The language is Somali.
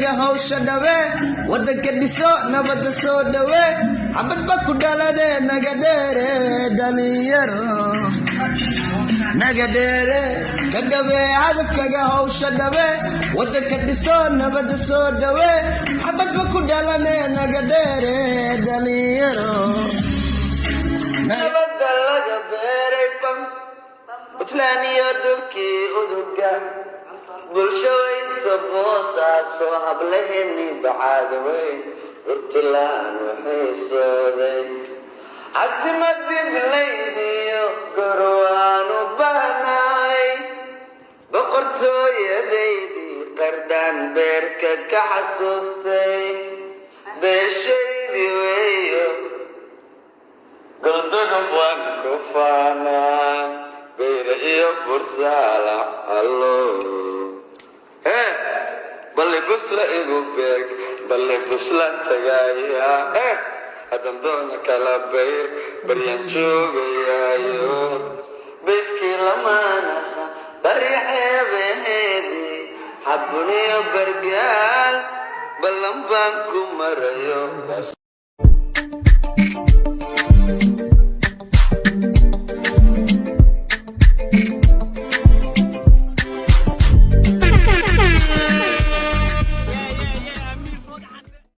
hadafkaga hawsha dhawe wadanka dhiso nabadda soo dhawe xabadba ku dhalade naga dheere dhalinyaro naga dheere ka dhawe hadafkaga hawsha dhawe wadanka dhiso nabadda soo dhawe xabadba ku dhalade naga dheere dhalinyaro nabadda laga beeray bam utlaaniyo dhulkii uduga bulshooyinta boosaaso hablaheennii bacaadawey urtilaan waxay sooday casimadii bilaydiyo gorwaanu bahnaay boqortooyadaydii qardhaan beerka ka xasuustay beeshaydii weeyo goldodub waan ku faanaa beyra iyo bursaala allo balle busla igu beeg balle buslan tagaaya hadan doona kala bayr baryan joogayaayo beydkii lamaanaha bari xeebaheedii xabuniyo bargaal ballan baan ku marayo